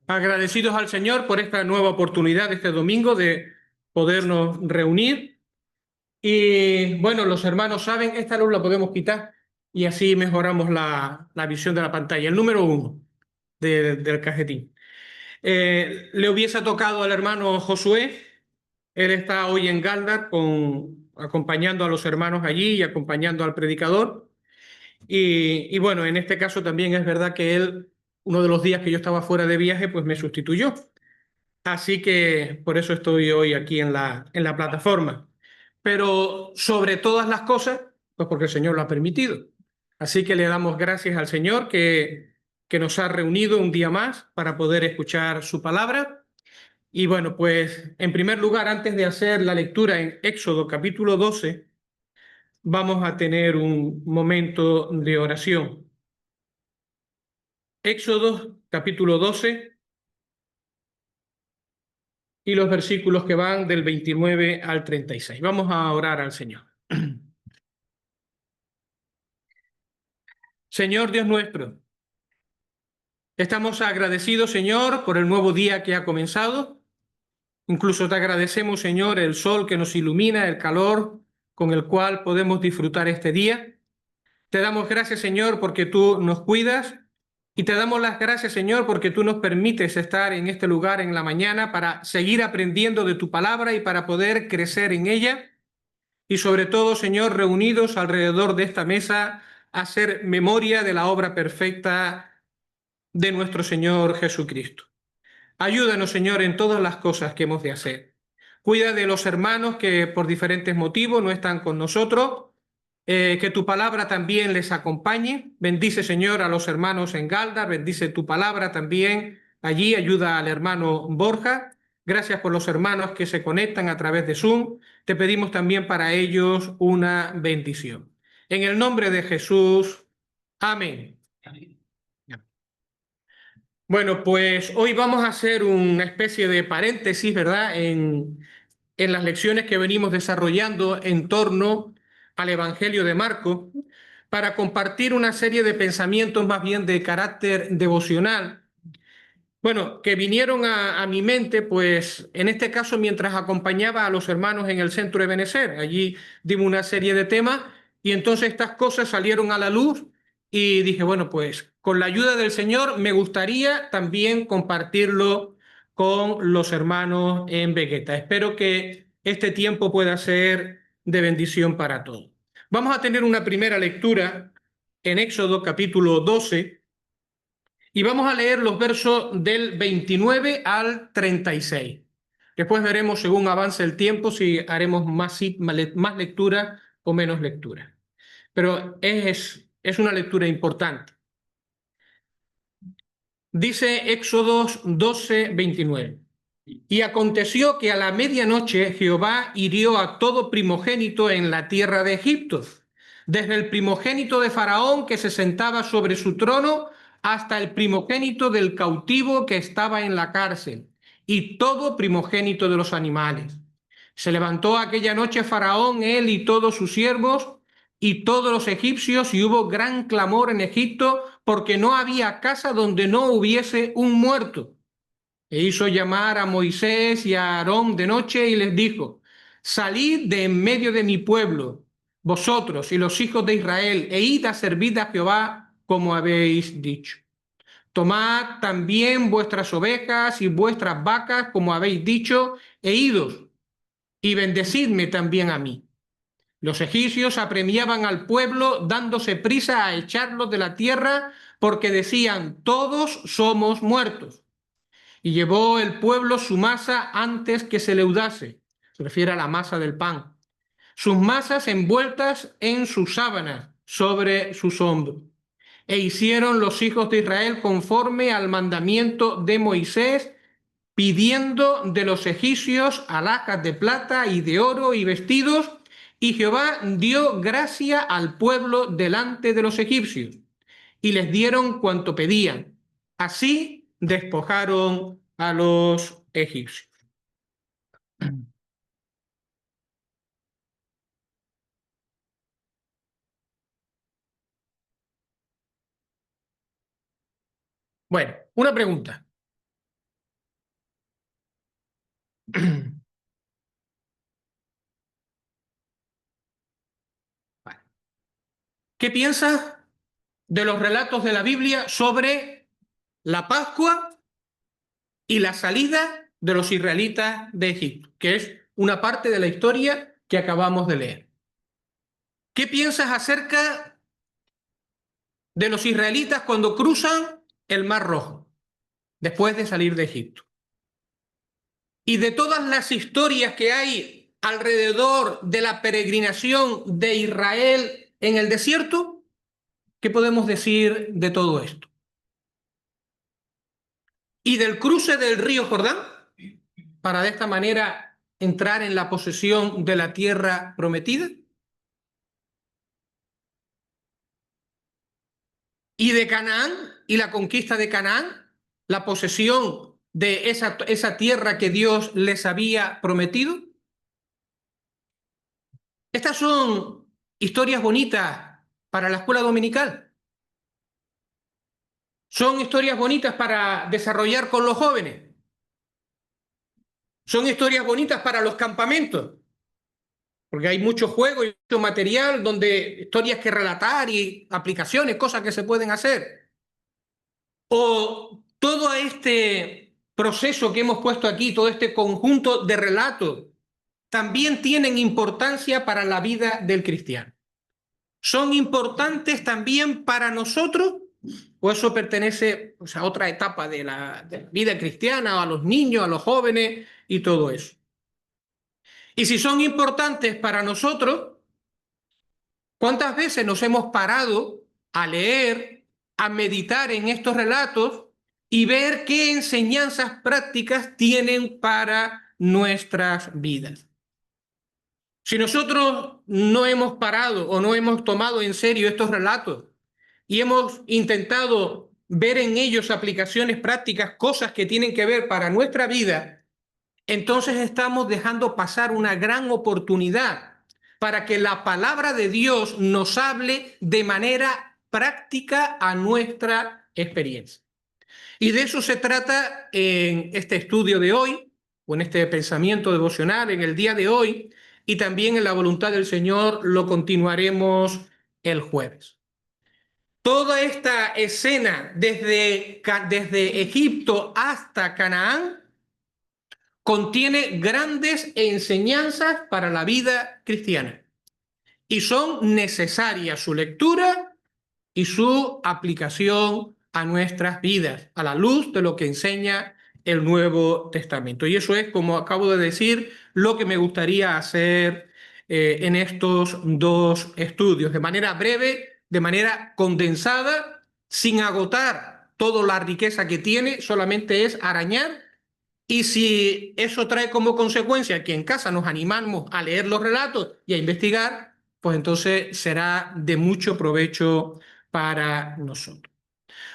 Agradecidos al Señor por esta nueva oportunidad este domingo de podernos reunir. Y bueno, los hermanos saben, esta luz la podemos quitar y así mejoramos la visión de la pantalla. El número 1 del cajetín. Le hubiese tocado al hermano Josué. Él está hoy en Galdar acompañando a los hermanos allí y acompañando al predicador. Y bueno, en este caso también es verdad que él, uno de los días que yo estaba fuera de viaje, pues me sustituyó. Así que por eso estoy hoy aquí en la plataforma. Pero sobre todas las cosas, pues porque el Señor lo ha permitido. Así que le damos gracias al Señor que nos ha reunido un día más para poder escuchar su palabra. Y bueno, pues en primer lugar, antes de hacer la lectura en Éxodo capítulo 12, vamos a tener un momento de oración. Éxodo capítulo 12 y los versículos que van del 29 al 36. Vamos a orar al Señor. Señor Dios nuestro, estamos agradecidos, Señor, por el nuevo día que ha comenzado. Incluso te agradecemos, Señor, el sol que nos ilumina, el calor con el cual podemos disfrutar este día. Te damos gracias, Señor, porque tú nos cuidas y te damos las gracias, Señor, porque tú nos permites estar en este lugar en la mañana para seguir aprendiendo de tu palabra y para poder crecer en ella. Y sobre todo, Señor, reunidos alrededor de esta mesa, hacer memoria de la obra perfecta de nuestro Señor Jesucristo. Ayúdanos, Señor, en todas las cosas que hemos de hacer. Cuida de los hermanos que por diferentes motivos no están con nosotros, que tu palabra también les acompañe. Bendice, Señor, a los hermanos en Galda, bendice tu palabra también allí, ayuda al hermano Borja. Gracias por los hermanos que se conectan a través de Zoom. Te pedimos también para ellos una bendición. En el nombre de Jesús, amén. Bueno, pues hoy vamos a hacer una especie de paréntesis, ¿verdad? En las lecciones que venimos desarrollando en torno al Evangelio de Marcos, para compartir una serie de pensamientos más bien de carácter devocional. Bueno, que vinieron a mi mente, pues en este caso mientras acompañaba a los hermanos en el centro de Benecer. Allí dimos una serie de temas y entonces estas cosas salieron a la luz y dije, bueno, pues con la ayuda del Señor me gustaría también compartirlo con los hermanos en Vegeta. Espero que este tiempo pueda ser de bendición para todos. Vamos a tener una primera lectura en Éxodo capítulo 12. Y vamos a leer los versos del 29 al 36. Después veremos, según avance el tiempo, si haremos más lectura o menos lectura. Pero es una lectura importante. Dice Éxodo 12, 29. Y aconteció que a la medianoche Jehová hirió a todo primogénito en la tierra de Egipto, desde el primogénito de Faraón que se sentaba sobre su trono hasta el primogénito del cautivo que estaba en la cárcel, y todo primogénito de los animales. Se levantó aquella noche Faraón, él y todos sus siervos, y todos los egipcios, y hubo gran clamor en Egipto, porque no había casa donde no hubiese un muerto. E hizo llamar a Moisés y a Aarón de noche y les dijo: salid de en medio de mi pueblo, vosotros y los hijos de Israel, e id a servir a Jehová como habéis dicho. Tomad también vuestras ovejas y vuestras vacas como habéis dicho, e idos, y bendecidme también a mí. Los egipcios apremiaban al pueblo dándose prisa a echarlos de la tierra porque decían: todos somos muertos. Y llevó el pueblo su masa antes que se leudase, se refiere a la masa del pan, sus masas envueltas en sus sábanas sobre sus hombros. E hicieron los hijos de Israel conforme al mandamiento de Moisés, pidiendo de los egipcios alhajas de plata y de oro y vestidos, y Jehová dio gracia al pueblo delante de los egipcios, y les dieron cuanto pedían. Así despojaron a los egipcios. Bueno, una pregunta. ¿Qué piensas de los relatos de la Biblia sobre la Pascua y la salida de los israelitas de Egipto, que es una parte de la historia que acabamos de leer? ¿Qué piensas acerca de los israelitas cuando cruzan el Mar Rojo después de salir de Egipto? Y de todas las historias que hay alrededor de la peregrinación de Israel en el desierto, ¿qué podemos decir de todo esto? Y del cruce del río Jordán, para de esta manera entrar en la posesión de la tierra prometida. Y de Canaán y la conquista de Canaán, la posesión de esa tierra que Dios les había prometido. Estas son historias bonitas para la escuela dominical. Son historias bonitas para desarrollar con los jóvenes. Son historias bonitas para los campamentos, porque hay mucho juego y mucho material donde historias que relatar y aplicaciones, cosas que se pueden hacer. O todo este proceso que hemos puesto aquí, todo este conjunto de relatos, también tienen importancia para la vida del cristiano. ¿Son importantes también para nosotros? ¿O eso pertenece, o sea, a otra etapa de la vida cristiana, a los niños, a los jóvenes y todo eso? Y si son importantes para nosotros, ¿cuántas veces nos hemos parado a leer, a meditar en estos relatos y ver qué enseñanzas prácticas tienen para nuestras vidas? Si nosotros no hemos parado o no hemos tomado en serio estos relatos y hemos intentado ver en ellos aplicaciones prácticas, cosas que tienen que ver para nuestra vida, entonces estamos dejando pasar una gran oportunidad para que la palabra de Dios nos hable de manera práctica a nuestra experiencia. Y de eso se trata en este estudio de hoy, o en este pensamiento devocional, en el día de hoy, y también en la voluntad del Señor lo continuaremos el jueves. Toda esta escena desde Egipto hasta Canaán contiene grandes enseñanzas para la vida cristiana y son necesarias su lectura y su aplicación a nuestras vidas, a la luz de lo que enseña el Nuevo Testamento. Y eso es, como acabo de decir, lo que me gustaría hacer en estos dos estudios, de manera breve, de manera condensada, sin agotar toda la riqueza que tiene, solamente es arañar. Y si eso trae como consecuencia que en casa nos animamos a leer los relatos y a investigar, pues entonces será de mucho provecho para nosotros.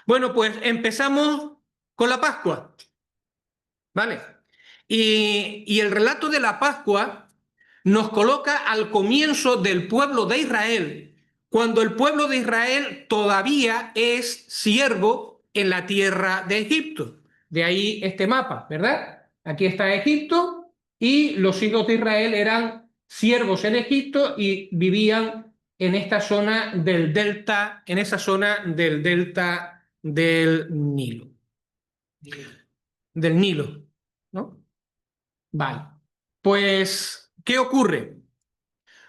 Bueno, pues empezamos con la Pascua, ¿vale? Y el relato de la Pascua nos coloca al comienzo del pueblo de Israel, cuando el pueblo de Israel todavía es siervo en la tierra de Egipto. De ahí este mapa, ¿verdad? Aquí está Egipto y los hijos de Israel eran siervos en Egipto y vivían en esta zona del delta, en esa zona del delta del Nilo. Del Nilo, ¿no? Vale. Pues, ¿qué ocurre?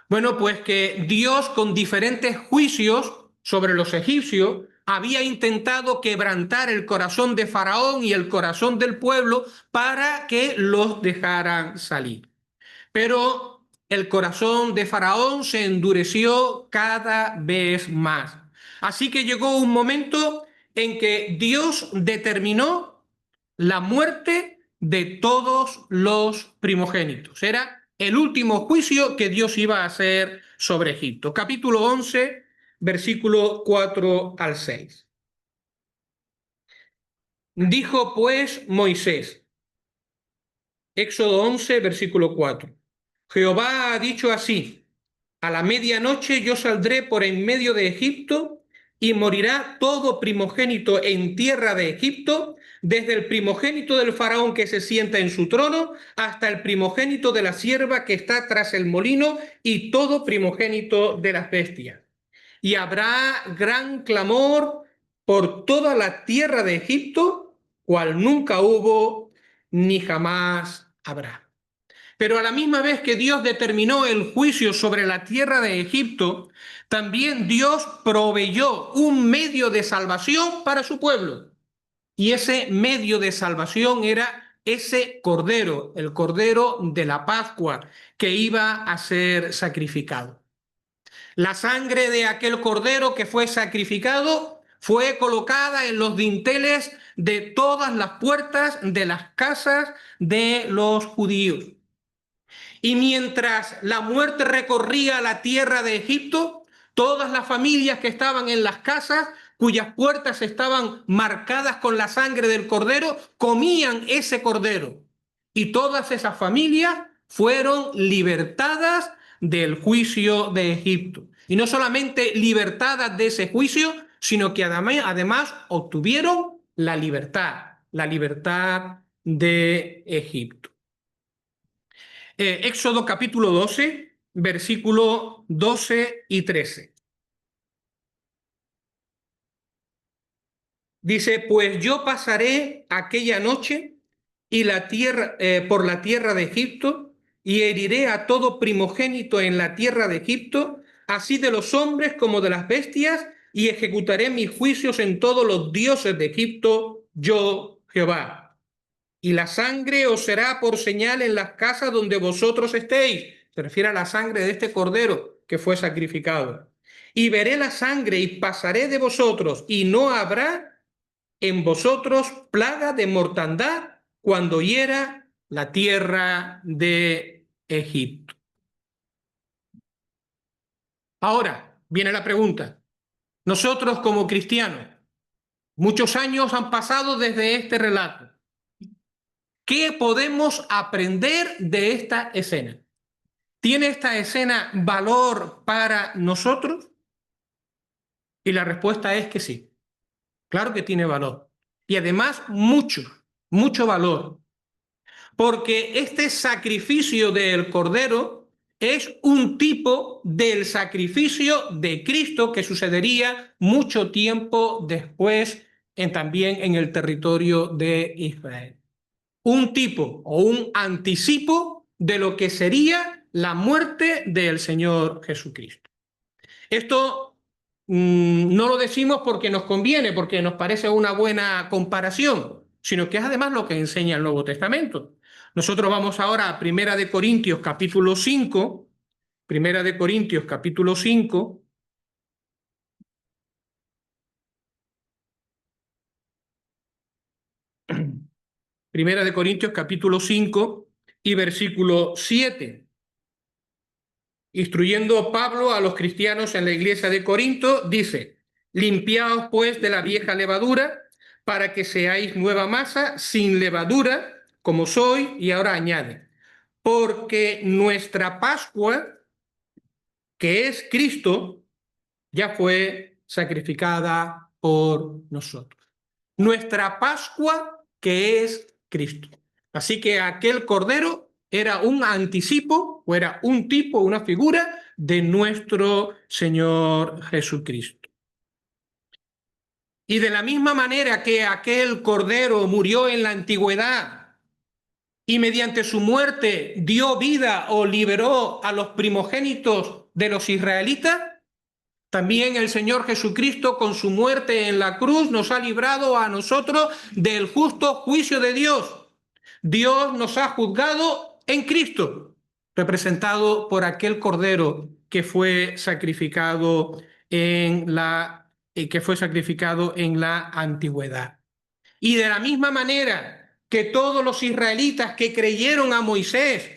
Bueno, pues que Dios con diferentes juicios sobre los egipcios había intentado quebrantar el corazón de Faraón y el corazón del pueblo para que los dejaran salir. Pero el corazón de Faraón se endureció cada vez más. Así que llegó un momento en que Dios determinó la muerte de todos los primogénitos. Era el último juicio que Dios iba a hacer sobre Egipto. Capítulo 11, versículo 4 al 6. Dijo pues Moisés, Éxodo 11, versículo 4. Jehová ha dicho así: a la medianoche yo saldré por en medio de Egipto, y morirá todo primogénito en tierra de Egipto, desde el primogénito del faraón que se sienta en su trono, hasta el primogénito de la sierva que está tras el molino, y todo primogénito de las bestias. Y habrá gran clamor por toda la tierra de Egipto, cual nunca hubo ni jamás habrá. Pero a la misma vez que Dios determinó el juicio sobre la tierra de Egipto, también Dios proveyó un medio de salvación para su pueblo. Y ese medio de salvación era ese cordero, el cordero de la Pascua, que iba a ser sacrificado. La sangre de aquel cordero que fue sacrificado fue colocada en los dinteles de todas las puertas de las casas de los judíos. Y mientras la muerte recorría la tierra de Egipto, todas las familias que estaban en las casas, cuyas puertas estaban marcadas con la sangre del cordero, comían ese cordero. Y todas esas familias fueron libertadas del juicio de Egipto. Y no solamente libertadas de ese juicio, sino que además obtuvieron la libertad de Egipto. Éxodo capítulo 12, versículo 12 y 13. Dice, pues yo pasaré aquella noche y por la tierra de Egipto, y heriré a todo primogénito en la tierra de Egipto, así de los hombres como de las bestias, y ejecutaré mis juicios en todos los dioses de Egipto, yo Jehová. Y la sangre os será por señal en las casas donde vosotros estéis. Se refiere a la sangre de este cordero que fue sacrificado. Y veré la sangre y pasaré de vosotros, y no habrá en vosotros plaga de mortandad cuando hiera la tierra de Egipto. Ahora viene la pregunta. Nosotros como cristianos, muchos años han pasado desde este relato. ¿Qué podemos aprender de esta escena? ¿Tiene esta escena valor para nosotros? Y la respuesta es que sí. Claro que tiene valor. Y además mucho valor. Porque este sacrificio del Cordero es un tipo del sacrificio de Cristo que sucedería mucho tiempo después también en el territorio de Israel. Un tipo o un anticipo de lo que sería la muerte del Señor Jesucristo. Esto no lo decimos porque nos conviene, porque nos parece una buena comparación, sino que es además lo que enseña el Nuevo Testamento. Nosotros vamos ahora a Primera de Corintios capítulo 5, Primera de Corintios capítulo 5, Primera de Corintios capítulo 5 y versículo 7. Instruyendo Pablo a los cristianos en la iglesia de Corinto, dice, limpiaos pues de la vieja levadura, para que seáis nueva masa, sin levadura, como soy, y ahora añade, porque nuestra Pascua, que es Cristo, ya fue sacrificada por nosotros. Nuestra Pascua, que es Cristo. Así que aquel cordero era un anticipo o era un tipo, una figura de nuestro Señor Jesucristo. Y de la misma manera que aquel cordero murió en la antigüedad y mediante su muerte dio vida o liberó a los primogénitos de los israelitas, también el Señor Jesucristo con su muerte en la cruz nos ha librado a nosotros del justo juicio de Dios. Dios nos ha juzgado en Cristo, representado por aquel cordero que fue sacrificado en la antigüedad. Y de la misma manera que todos los israelitas que creyeron a Moisés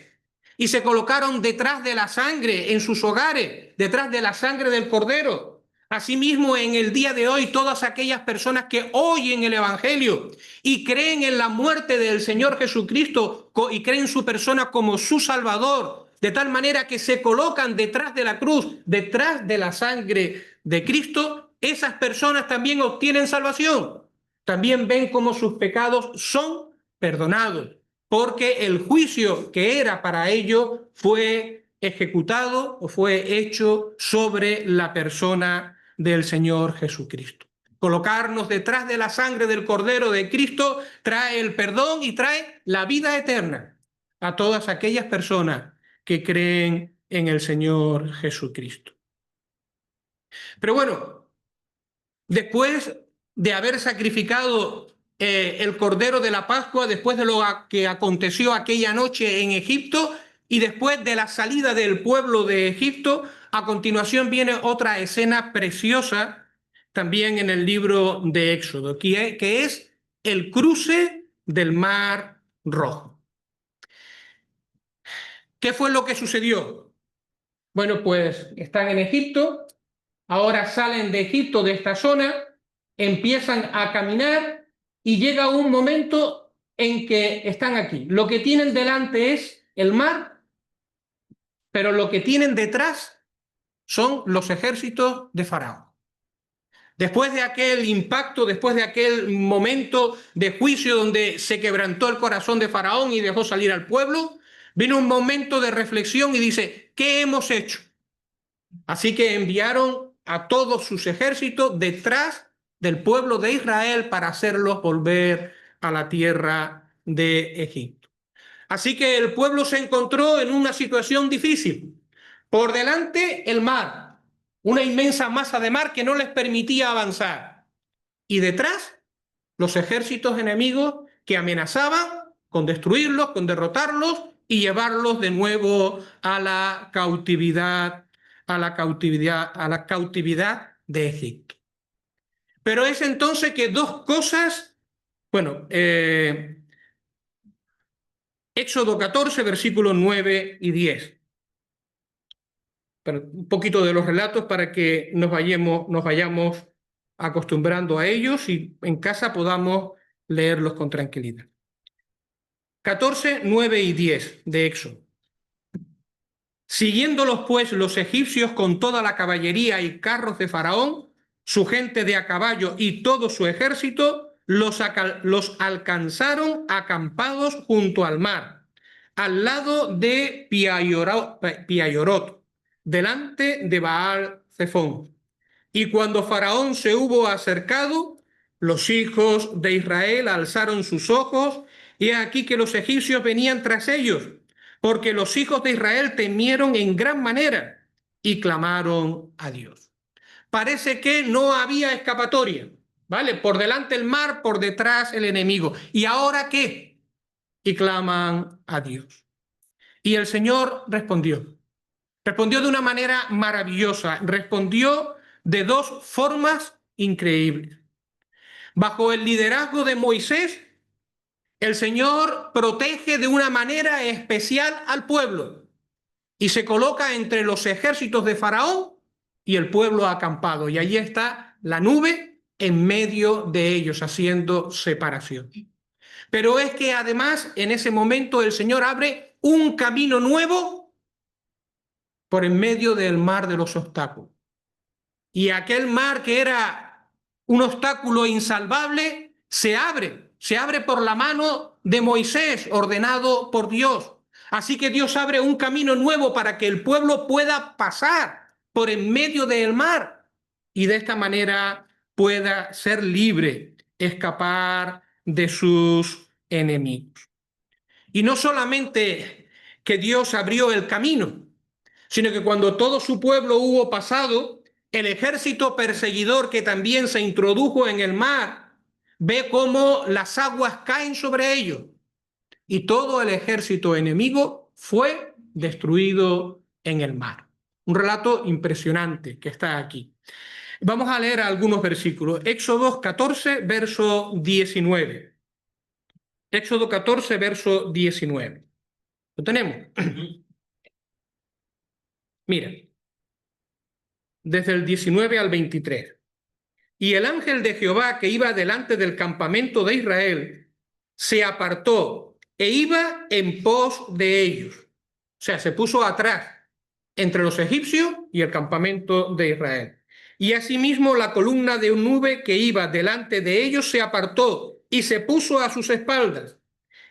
y se colocaron detrás de la sangre en sus hogares, detrás de la sangre del cordero, asimismo en el día de hoy todas aquellas personas que oyen el Evangelio y creen en la muerte del Señor Jesucristo y creen en su persona como su Salvador, de tal manera que se colocan detrás de la cruz, detrás de la sangre de Cristo, esas personas también obtienen salvación. También ven cómo sus pecados son perdonados, porque el juicio que era para ellos fue ejecutado o fue hecho sobre la persona del Señor Jesucristo. Colocarnos detrás de la sangre del Cordero de Cristo trae el perdón y trae la vida eterna a todas aquellas personas que creen en el Señor Jesucristo. Pero bueno, después de haber sacrificado el Cordero de la Pascua, después de lo que aconteció aquella noche en Egipto y después de la salida del pueblo de Egipto, a continuación viene otra escena preciosa también en el libro de Éxodo, que es el cruce del Mar Rojo. ¿Qué fue lo que sucedió? Bueno, pues están en Egipto, ahora salen de Egipto, de esta zona, empiezan a caminar y llega un momento en que están aquí. Lo que tienen delante es el mar, pero lo que tienen detrás son los ejércitos de Faraón. Después de aquel impacto, después de aquel momento de juicio donde se quebrantó el corazón de Faraón y dejó salir al pueblo, vino un momento de reflexión y dice, ¿qué hemos hecho? Así que enviaron a todos sus ejércitos detrás del pueblo de Israel para hacerlos volver a la tierra de Egipto. Así que el pueblo se encontró en una situación difícil. Por delante el mar, una inmensa masa de mar que no les permitía avanzar. Y detrás los ejércitos enemigos que amenazaban con destruirlos, con derrotarlos y llevarlos de nuevo a la cautividad, a la cautividad de Egipto. Pero es entonces que dos cosas, bueno, Éxodo 14, versículos 9 y 10. Pero un poquito de los relatos para que nos vayamos acostumbrando a ellos y en casa podamos leerlos con tranquilidad. 14, 9 y 10 de Éxodo. Siguiéndolos pues los egipcios con toda la caballería y carros de Faraón, su gente de a caballo y todo su ejército, los alcanzaron acampados junto al mar, al lado de Piayorot, delante de Baal-Zephón. Y cuando Faraón se hubo acercado, los hijos de Israel alzaron sus ojos, y he aquí que los egipcios venían tras ellos, porque los hijos de Israel temieron en gran manera y clamaron a Dios. Parece que no había escapatoria, ¿vale? Por delante el mar, por detrás el enemigo. ¿Y ahora qué? Y claman a Dios. Y el Señor respondió. Respondió de una manera maravillosa. Respondió de dos formas increíbles. Bajo el liderazgo de Moisés, el Señor protege de una manera especial al pueblo y se coloca entre los ejércitos de Faraón y el pueblo acampado. Y allí está la nube en medio de ellos, haciendo separación. Pero es que además en ese momento el Señor abre un camino nuevo por en medio del mar de los obstáculos. Y aquel mar que era un obstáculo insalvable se abre por la mano de Moisés, ordenado por Dios. Así que Dios abre un camino nuevo para que el pueblo pueda pasar por en medio del mar y de esta manera pueda ser libre, escapar de sus enemigos. Y no solamente que Dios abrió el camino, sino que cuando todo su pueblo hubo pasado, el ejército perseguidor que también se introdujo en el mar ve cómo las aguas caen sobre ellos y todo el ejército enemigo fue destruido en el mar. Un relato impresionante que está aquí. Vamos a leer algunos versículos. Éxodo 14, verso 19. Éxodo 14, verso 19. ¿Lo tenemos? Mira, desde el 19 al 23. Y el ángel de Jehová que iba delante del campamento de Israel se apartó e iba en pos de ellos. O sea, se puso atrás entre los egipcios y el campamento de Israel. Y asimismo la columna de nube que iba delante de ellos se apartó y se puso a sus espaldas,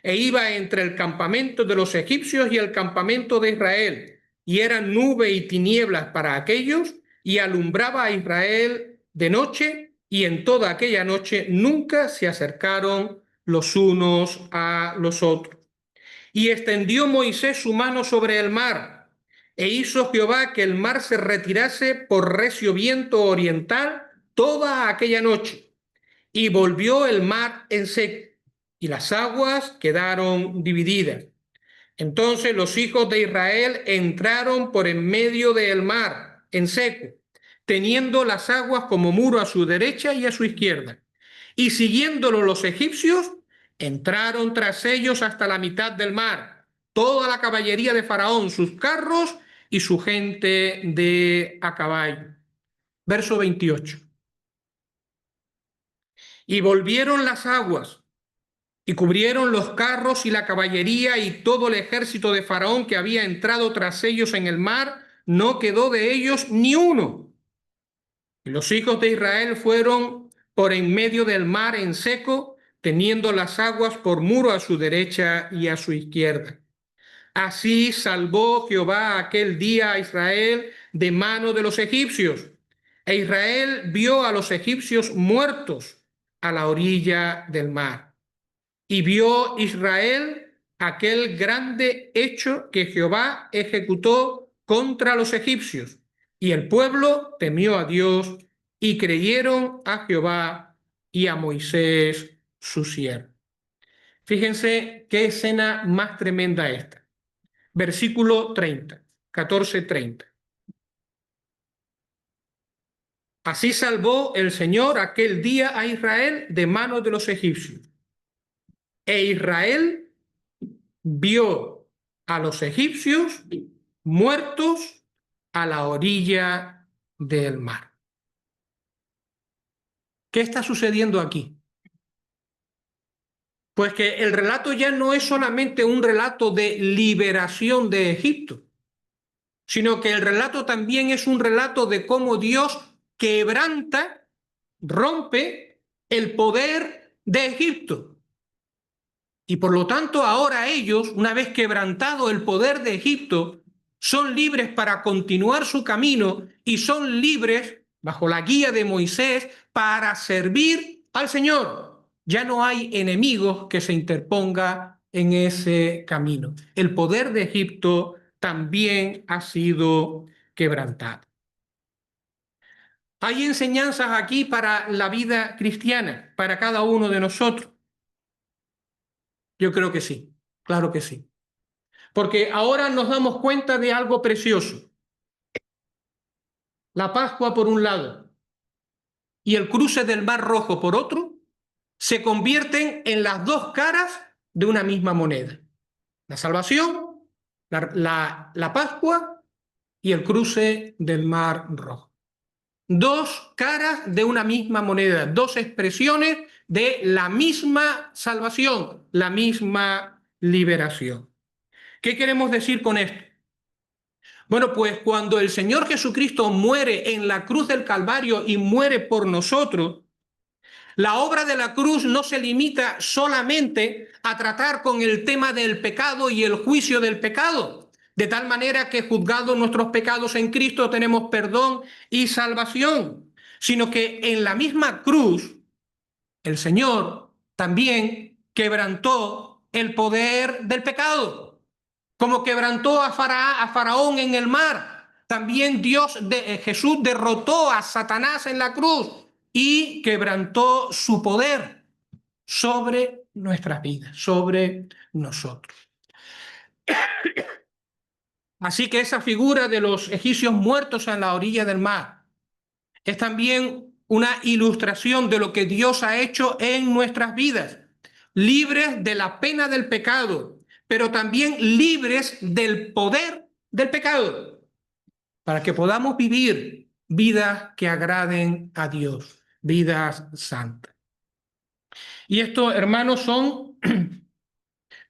e iba entre el campamento de los egipcios y el campamento de Israel, y era nube y tinieblas para aquellos, y alumbraba a Israel de noche, y en toda aquella noche nunca se acercaron los unos a los otros. Y extendió Moisés su mano sobre el mar, e hizo Jehová que el mar se retirase por recio viento oriental toda aquella noche, y volvió el mar en seco, y las aguas quedaron divididas. Entonces los hijos de Israel entraron por en medio del mar en seco, teniendo las aguas como muro a su derecha y a su izquierda. Y siguiéndolo los egipcios, entraron tras ellos hasta la mitad del mar, toda la caballería de Faraón, sus carros y su gente de a caballo. Verso 28. Y volvieron las aguas y cubrieron los carros y la caballería y todo el ejército de Faraón que había entrado tras ellos en el mar, no quedó de ellos ni uno. Y los hijos de Israel fueron por en medio del mar en seco, teniendo las aguas por muro a su derecha y a su izquierda. Así salvó Jehová aquel día a Israel de mano de los egipcios. E Israel vio a los egipcios muertos a la orilla del mar. Y vio Israel aquel grande hecho que Jehová ejecutó contra los egipcios. Y el pueblo temió a Dios y creyeron a Jehová y a Moisés su siervo. Fíjense qué escena más tremenda esta. Versículo 30, 14:30. Así salvó el Señor aquel día a Israel de manos de los egipcios. E Israel vio a los egipcios muertos a la orilla del mar. ¿Qué está sucediendo aquí? Pues que el relato ya no es solamente un relato de liberación de Egipto, sino que el relato también es un relato de cómo Dios quebranta, rompe el poder de Egipto. Y por lo tanto ahora ellos, una vez quebrantado el poder de Egipto, son libres para continuar su camino y son libres, bajo la guía de Moisés, para servir al Señor. Ya no hay enemigos que se interponga en ese camino. El poder de Egipto también ha sido quebrantado. Hay enseñanzas aquí para la vida cristiana, para cada uno de nosotros. Yo creo que sí, claro que sí. Porque ahora nos damos cuenta de algo precioso. La Pascua por un lado y el cruce del Mar Rojo por otro se convierten en las dos caras de una misma moneda. La salvación, la Pascua y el cruce del Mar Rojo. Dos caras de una misma moneda, dos expresiones de la misma salvación, la misma liberación. ¿Qué queremos decir con esto? Bueno, pues cuando el Señor Jesucristo muere en la cruz del Calvario y muere por nosotros, la obra de la cruz no se limita solamente a tratar con el tema del pecado y el juicio del pecado, de tal manera que juzgados nuestros pecados en Cristo tenemos perdón y salvación, sino que en la misma cruz el Señor también quebrantó el poder del pecado, como quebrantó a Faraón en el mar. También Jesús derrotó a Satanás en la cruz y quebrantó su poder sobre nuestras vidas, sobre nosotros. Así que esa figura de los egipcios muertos en la orilla del mar es también una ilustración de lo que Dios ha hecho en nuestras vidas, libres de la pena del pecado, pero también libres del poder del pecado, para que podamos vivir vidas que agraden a Dios, vidas santas. Y esto, hermanos, son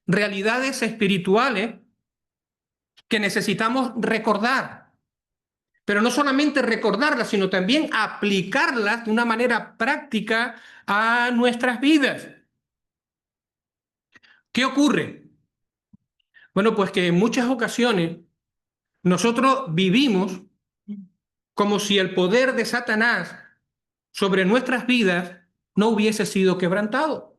realidades espirituales que necesitamos recordar, Pero no solamente recordarlas, sino también aplicarlas de una manera práctica a nuestras vidas. ¿Qué ocurre? Bueno, pues que en muchas ocasiones nosotros vivimos como si el poder de Satanás sobre nuestras vidas no hubiese sido quebrantado.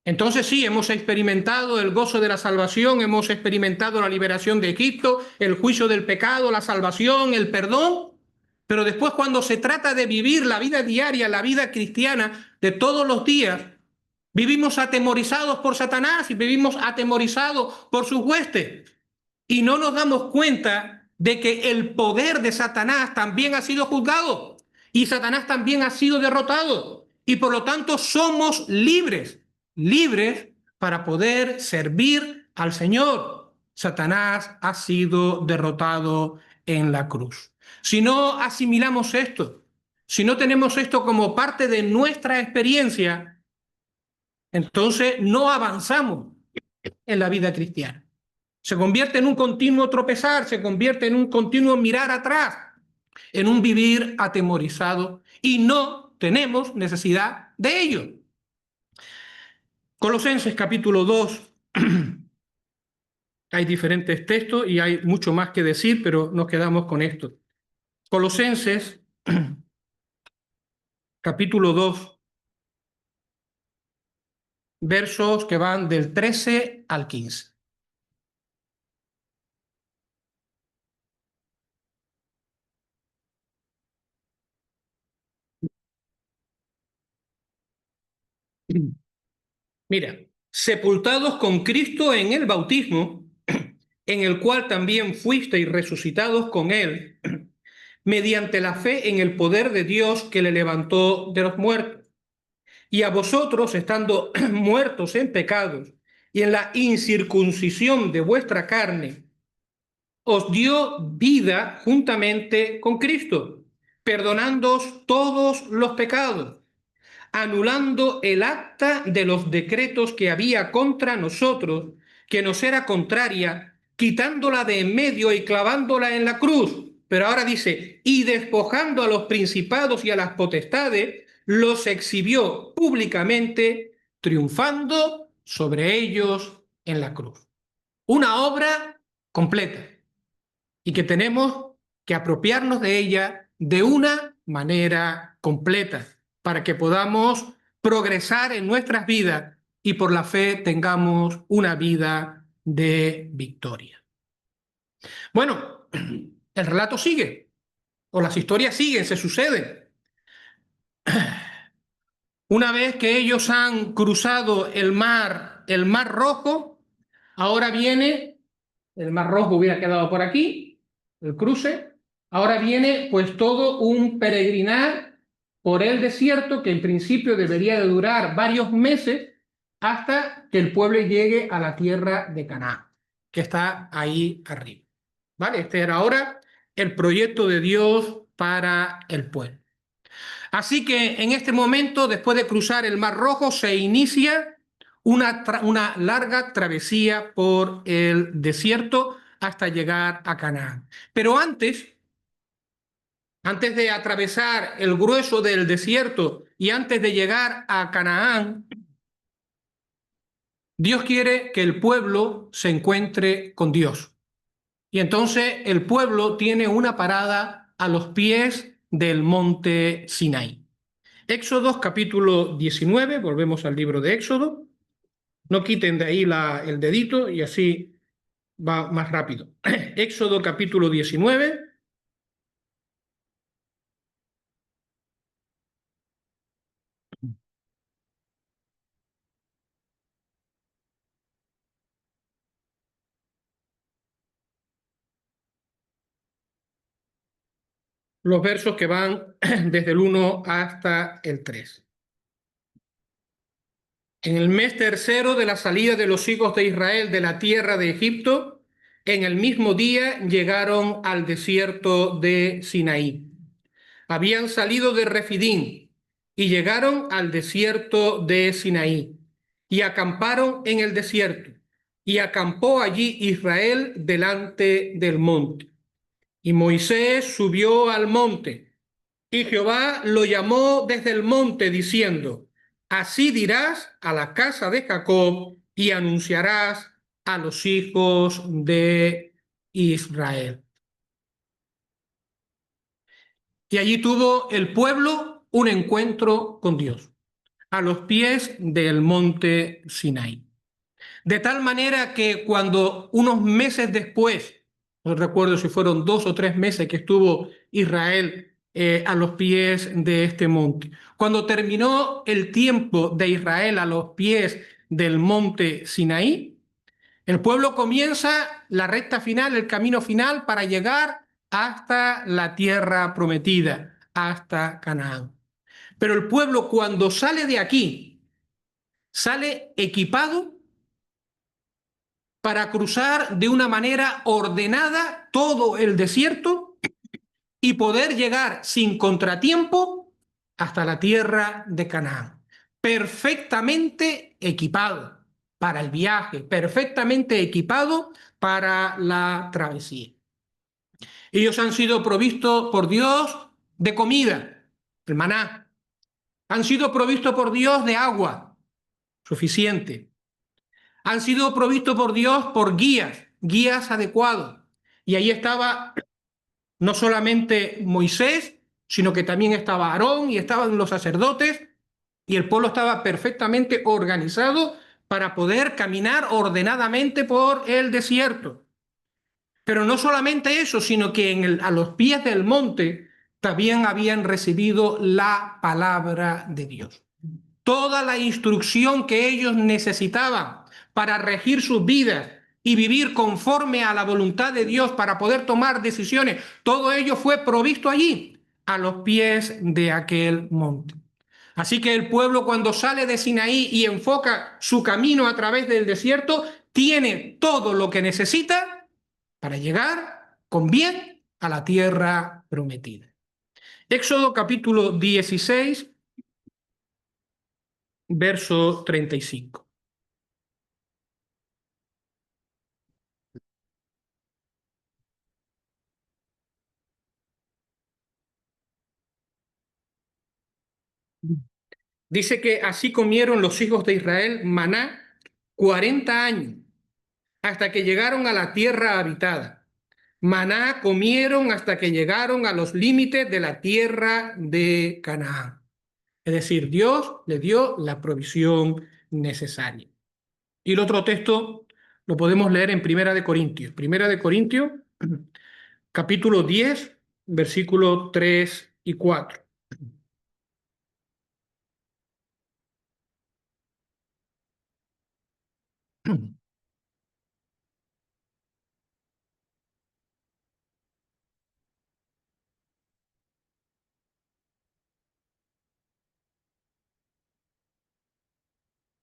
Entonces sí, hemos experimentado el gozo de la salvación, hemos experimentado la liberación de Egipto, el juicio del pecado, la salvación, el perdón, pero después cuando se trata de vivir la vida diaria, la vida cristiana de todos los días, vivimos atemorizados por Satanás y vivimos atemorizados por sus huestes. Y no nos damos cuenta de que el poder de Satanás también ha sido juzgado y Satanás también ha sido derrotado. Y por lo tanto somos libres, libres para poder servir al Señor. Satanás ha sido derrotado en la cruz. Si no asimilamos esto, si no tenemos esto como parte de nuestra experiencia, entonces no avanzamos en la vida cristiana. Se convierte en un continuo tropezar, se convierte en un continuo mirar atrás, en un vivir atemorizado y no tenemos necesidad de ello. Colosenses capítulo 2, hay diferentes textos y hay mucho más que decir, pero nos quedamos con esto. Colosenses capítulo 2, versos que van del 13 al 15. Mira, sepultados con Cristo en el bautismo, en el cual también fuisteis resucitados con él, mediante la fe en el poder de Dios que le levantó de los muertos. Y a vosotros, estando muertos en pecados y en la incircuncisión de vuestra carne, os dio vida juntamente con Cristo, perdonándoos todos los pecados, anulando el acta de los decretos que había contra nosotros, que nos era contraria, quitándola de en medio y clavándola en la cruz. Pero ahora dice, y despojando a los principados y a las potestades, los exhibió públicamente, triunfando sobre ellos en la cruz. Una obra completa y que tenemos que apropiarnos de ella de una manera completa para que podamos progresar en nuestras vidas y por la fe tengamos una vida de victoria. Bueno, el relato sigue, o las historias siguen, se suceden. Una vez que ellos han cruzado el mar Rojo, ahora viene, el Mar Rojo hubiera quedado por aquí, el cruce, ahora viene pues todo un peregrinar por el desierto que en principio debería de durar varios meses hasta que el pueblo llegue a la tierra de Canaán, que está ahí arriba. ¿Vale? Este era ahora el proyecto de Dios para el pueblo. Así que en este momento, después de cruzar el Mar Rojo, se inicia una larga travesía por el desierto hasta llegar a Canaán. Pero antes de atravesar el grueso del desierto y antes de llegar a Canaán, Dios quiere que el pueblo se encuentre con Dios. Y entonces el pueblo tiene una parada a los pies del monte Sinaí. Éxodo capítulo 19, volvemos al libro de Éxodo. No quiten de ahí el dedito y así va más rápido. Éxodo capítulo 19. Los versos que van desde el 1 hasta el 3. En el mes tercero de la salida de los hijos de Israel de la tierra de Egipto, en el mismo día llegaron al desierto de Sinaí. Habían salido de Refidín y llegaron al desierto de Sinaí y acamparon en el desierto. Y acampó allí Israel delante del monte. Y Moisés subió al monte, y Jehová lo llamó desde el monte, diciendo: Así dirás a la casa de Jacob y anunciarás a los hijos de Israel. Y allí tuvo el pueblo un encuentro con Dios, a los pies del monte Sinaí. De tal manera que cuando unos meses después, no recuerdo si fueron 2 o 3 meses que estuvo Israel a los pies de este monte, cuando terminó el tiempo de Israel a los pies del monte Sinaí, el pueblo comienza la recta final, el camino final para llegar hasta la tierra prometida, hasta Canaán. Pero el pueblo cuando sale de aquí, sale equipado para cruzar de una manera ordenada todo el desierto y poder llegar sin contratiempo hasta la tierra de Canaán. Perfectamente equipado para el viaje, perfectamente equipado para la travesía. Ellos han sido provistos por Dios de comida, el maná. Han sido provistos por Dios de agua suficiente. Han sido provistos por Dios por guías adecuados. Y ahí estaba no solamente Moisés, sino que también estaba Aarón y estaban los sacerdotes, y el pueblo estaba perfectamente organizado para poder caminar ordenadamente por el desierto. Pero no solamente eso, sino que a los pies del monte también habían recibido la palabra de Dios. Toda la instrucción que ellos necesitaban para regir sus vidas y vivir conforme a la voluntad de Dios para poder tomar decisiones, todo ello fue provisto allí, a los pies de aquel monte. Así que el pueblo cuando sale de Sinaí y enfoca su camino a través del desierto, tiene todo lo que necesita para llegar con bien a la tierra prometida. Éxodo capítulo 16, verso 35. Dice que así comieron los hijos de Israel maná 40 años, hasta que llegaron a la tierra habitada. Maná comieron hasta que llegaron a los límites de la tierra de Canaán. Es decir, Dios le dio la provisión necesaria. Y el otro texto lo podemos leer en Primera de Corintios. Primera de Corintios, capítulo 10, versículos 3 y 4.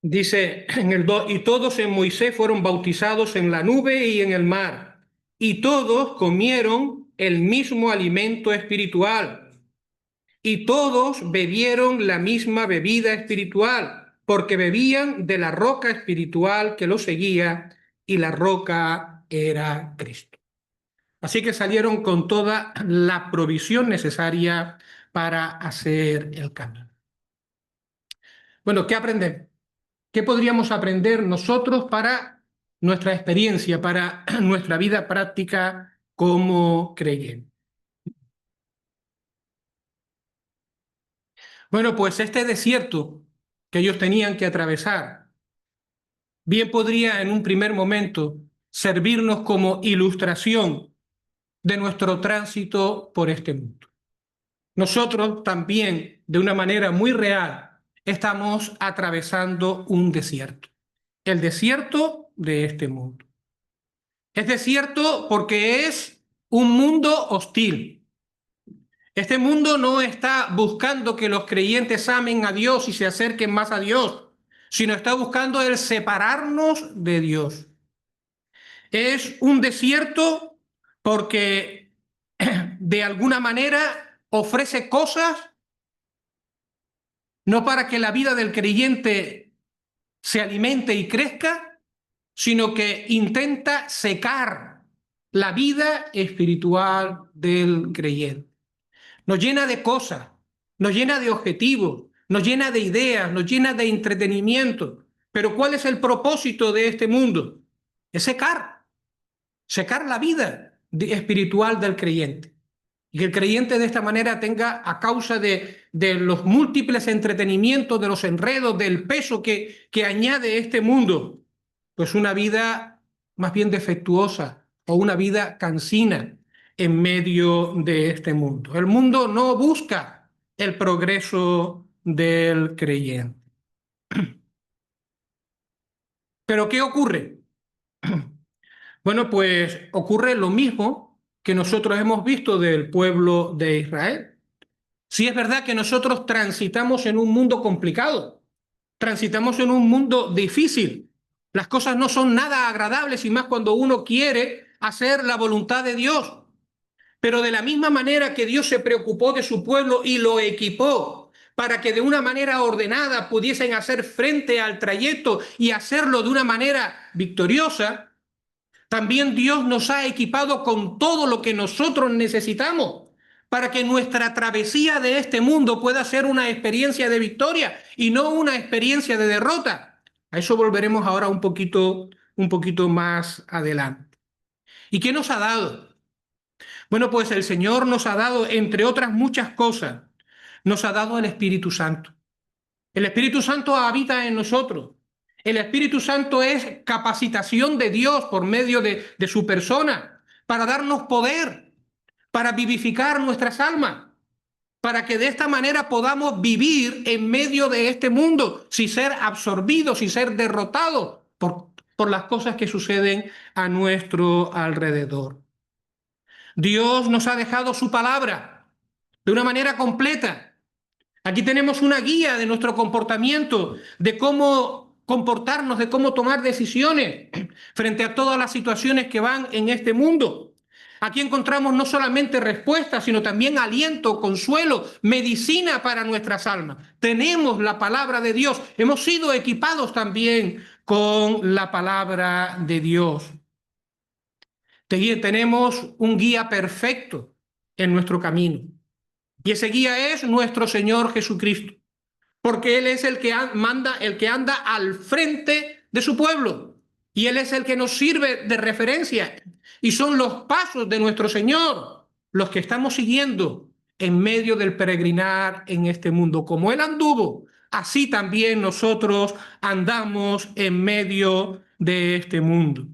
Dice en el 2, y todos en Moisés fueron bautizados en la nube y en el mar, y todos comieron el mismo alimento espiritual, y todos bebieron la misma bebida espiritual, porque bebían de la roca espiritual que los seguía, y la roca era Cristo. Así que salieron con toda la provisión necesaria para hacer el camino. Bueno, ¿qué aprender? ¿Qué podríamos aprender nosotros para nuestra experiencia, para nuestra vida práctica como creyentes? Bueno, pues este desierto que ellos tenían que atravesar, bien podría en un primer momento servirnos como ilustración de nuestro tránsito por este mundo. Nosotros también, de una manera muy real, estamos atravesando un desierto, el desierto de este mundo. Es desierto porque es un mundo hostil. Este mundo no está buscando que los creyentes amen a Dios y se acerquen más a Dios, sino está buscando el separarnos de Dios. Es un desierto porque de alguna manera ofrece cosas no para que la vida del creyente se alimente y crezca, sino que intenta secar la vida espiritual del creyente. Nos llena de cosas, nos llena de objetivos, nos llena de ideas, nos llena de entretenimiento. Pero ¿cuál es el propósito de este mundo? Es secar la vida espiritual del creyente. Y que el creyente de esta manera tenga, a causa de los múltiples entretenimientos, de los enredos, del peso que añade este mundo, pues una vida más bien defectuosa o una vida cansina en medio de este mundo. El mundo no busca el progreso del creyente. ¿Pero qué ocurre? Bueno, pues ocurre lo mismo que nosotros hemos visto del pueblo de Israel. Sí es verdad que nosotros transitamos en un mundo complicado, transitamos en un mundo difícil. Las cosas no son nada agradables y más cuando uno quiere hacer la voluntad de Dios. Pero de la misma manera que Dios se preocupó de su pueblo y lo equipó para que de una manera ordenada pudiesen hacer frente al trayecto y hacerlo de una manera victoriosa, también Dios nos ha equipado con todo lo que nosotros necesitamos para que nuestra travesía de este mundo pueda ser una experiencia de victoria y no una experiencia de derrota. A eso volveremos ahora un poquito más adelante. ¿Y qué nos ha dado? Bueno, pues el Señor nos ha dado, entre otras muchas cosas, nos ha dado el Espíritu Santo. El Espíritu Santo habita en nosotros. El Espíritu Santo es capacitación de Dios por medio de su persona para darnos poder, para vivificar nuestras almas, para que de esta manera podamos vivir en medio de este mundo sin ser absorbidos, sin ser derrotados por las cosas que suceden a nuestro alrededor. Dios nos ha dejado su palabra de una manera completa. Aquí tenemos una guía de nuestro comportamiento, de cómo comportarnos, de cómo tomar decisiones frente a todas las situaciones que van en este mundo. Aquí encontramos no solamente respuestas, sino también aliento, consuelo, medicina para nuestras almas. Tenemos la palabra de Dios. Hemos sido equipados también con la palabra de Dios. Tenemos un guía perfecto en nuestro camino. Y ese guía es nuestro Señor Jesucristo, porque Él es el que manda, el que anda al frente de su pueblo. Y Él es el que nos sirve de referencia. Y son los pasos de nuestro Señor los que estamos siguiendo en medio del peregrinar en este mundo. Como Él anduvo, así también nosotros andamos en medio de este mundo.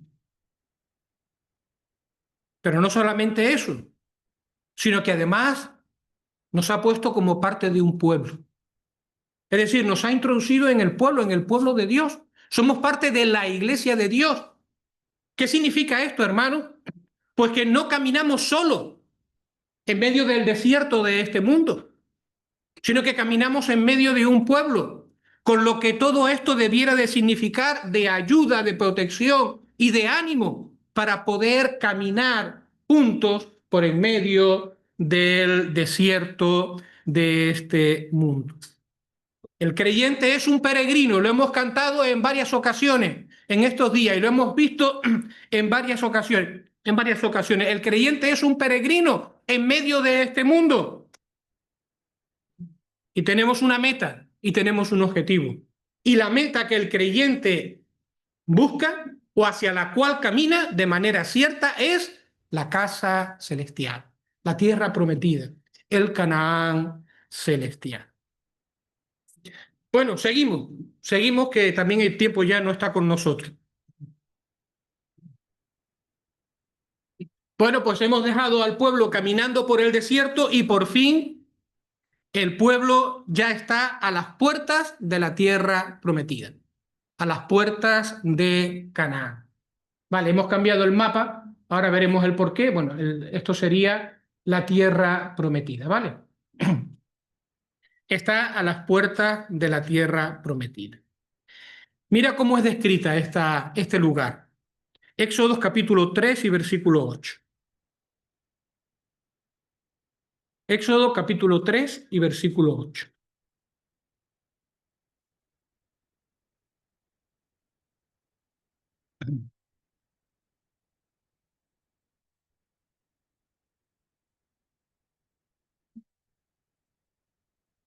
Pero no solamente eso, sino que además nos ha puesto como parte de un pueblo. Es decir, nos ha introducido en el pueblo de Dios. Somos parte de la iglesia de Dios. ¿Qué significa esto, hermano? Pues que no caminamos solo en medio del desierto de este mundo, sino que caminamos en medio de un pueblo, con lo que todo esto debiera de significar de ayuda, de protección y de ánimo para poder caminar juntos por en medio del desierto de este mundo. El creyente es un peregrino, lo hemos cantado en varias ocasiones en estos días y lo hemos visto en varias ocasiones. El creyente es un peregrino en medio de este mundo y tenemos una meta y tenemos un objetivo. Y la meta que el creyente busca o hacia la cual camina de manera cierta es la casa celestial, la tierra prometida, el Canaán celestial. Bueno, seguimos que también el tiempo ya no está con nosotros. Bueno, pues hemos dejado al pueblo caminando por el desierto y por fin el pueblo ya está a las puertas de la tierra prometida, a las puertas de Canaán. Vale, hemos cambiado el mapa, ahora veremos el porqué. Bueno, esto sería la tierra prometida, ¿vale? Está a las puertas de la tierra prometida. Mira cómo es descrita este lugar. Éxodo capítulo 3 y versículo 8. Éxodo capítulo 3 y versículo 8.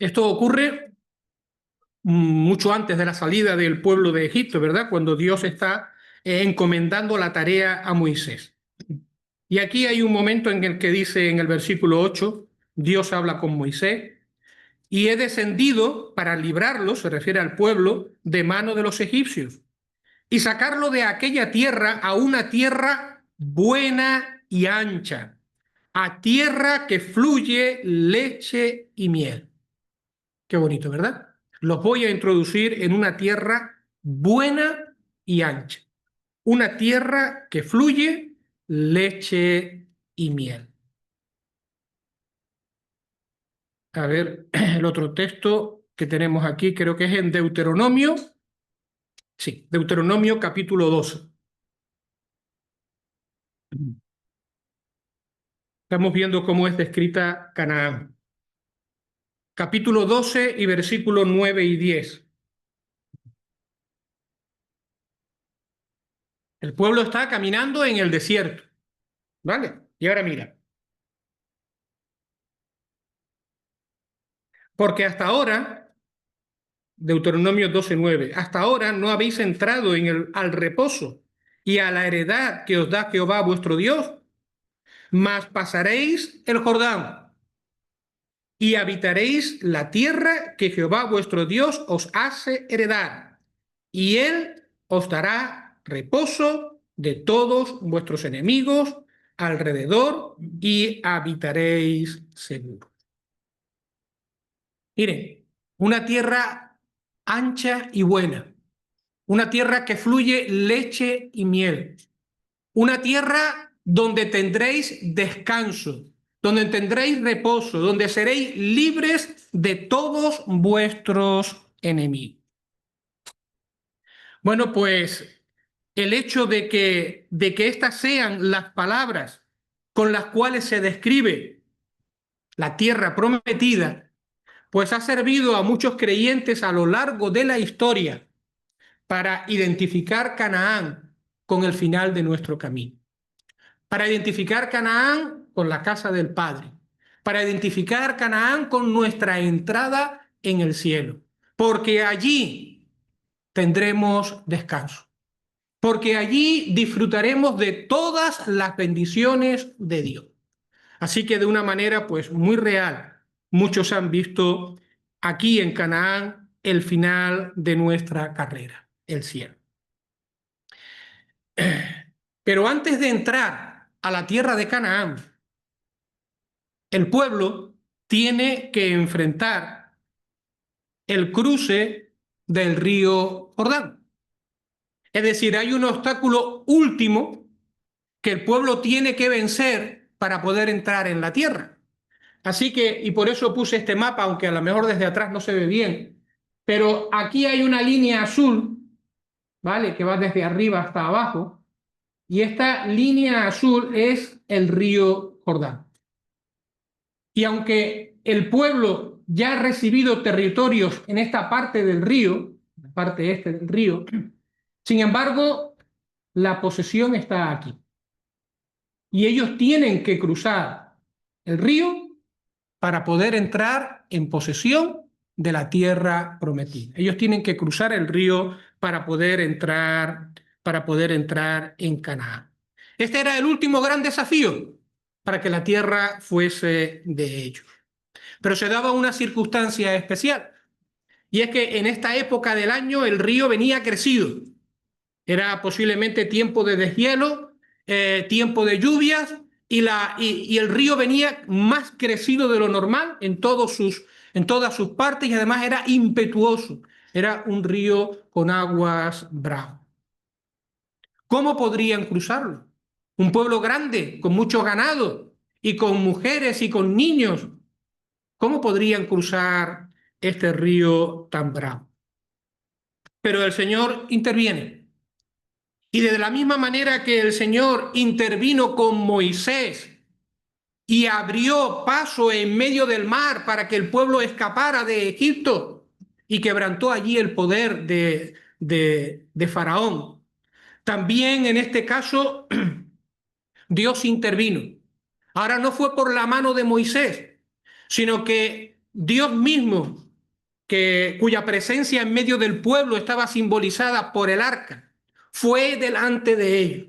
Esto ocurre mucho antes de la salida del pueblo de Egipto, ¿verdad? Cuando Dios está encomendando la tarea a Moisés. Y aquí hay un momento en el que dice en el versículo 8, Dios habla con Moisés, y he descendido para librarlo, se refiere al pueblo, de mano de los egipcios, y sacarlo de aquella tierra a una tierra buena y ancha, a tierra que fluye leche y miel. Qué bonito, ¿verdad? Los voy a introducir en una tierra buena y ancha, una tierra que fluye leche y miel. A ver, el otro texto que tenemos aquí creo que es en Deuteronomio. Sí, Deuteronomio capítulo 12. Estamos viendo cómo es descrita Canaán. Capítulo 12 y versículos 9 y 10. El pueblo está caminando en el desierto, ¿vale? Y ahora mira, porque hasta ahora, Deuteronomio 12:9, hasta ahora no habéis entrado al reposo y a la heredad que os da Jehová vuestro Dios, mas pasaréis el Jordán y habitaréis la tierra que Jehová vuestro Dios os hace heredar, y él os dará reposo de todos vuestros enemigos alrededor y habitaréis seguros. Miren, una tierra ancha y buena, una tierra que fluye leche y miel, una tierra donde tendréis descanso, donde tendréis reposo, donde seréis libres de todos vuestros enemigos. Bueno, pues el hecho de que estas sean las palabras con las cuales se describe la tierra prometida, pues ha servido a muchos creyentes a lo largo de la historia para identificar Canaán con el final de nuestro camino, para identificar Canaán con la casa del Padre, para identificar Canaán con nuestra entrada en el cielo, porque allí tendremos descanso, porque allí disfrutaremos de todas las bendiciones de Dios. Así que de una manera pues muy real, muchos han visto aquí en Canaán el final de nuestra carrera, el cielo. Pero antes de entrar a la tierra de Canaán, el pueblo tiene que enfrentar el cruce del río Jordán. Es decir, hay un obstáculo último que el pueblo tiene que vencer para poder entrar en la tierra. Así que, y por eso puse este mapa, aunque a lo mejor desde atrás no se ve bien, pero aquí hay una línea azul, ¿vale? Que va desde arriba hasta abajo, y esta línea azul es el río Jordán. Y aunque el pueblo ya ha recibido territorios en esta parte del río, la parte este del río, sin embargo, la posesión está aquí. Y ellos tienen que cruzar el río para poder entrar en posesión de la tierra prometida. Ellos tienen que cruzar el río para poder entrar en Canaán. Este era el último gran desafío para que la tierra fuese de ellos. Pero se daba una circunstancia especial, y es que en esta época del año el río venía crecido. Era posiblemente tiempo de deshielo, tiempo de lluvias, y el río venía más crecido de lo normal en todas sus partes, y además era impetuoso. Era un río con aguas bravas. ¿Cómo podrían cruzarlo? Un pueblo grande, con mucho ganado, y con mujeres y con niños. ¿Cómo podrían cruzar este río tan bravo? Pero el Señor interviene. Y de la misma manera que el Señor intervino con Moisés y abrió paso en medio del mar para que el pueblo escapara de Egipto y quebrantó allí el poder de Faraón, también en este caso Dios intervino. Ahora no fue por la mano de Moisés, sino que Dios mismo, cuya presencia en medio del pueblo estaba simbolizada por el arca, fue delante de ellos.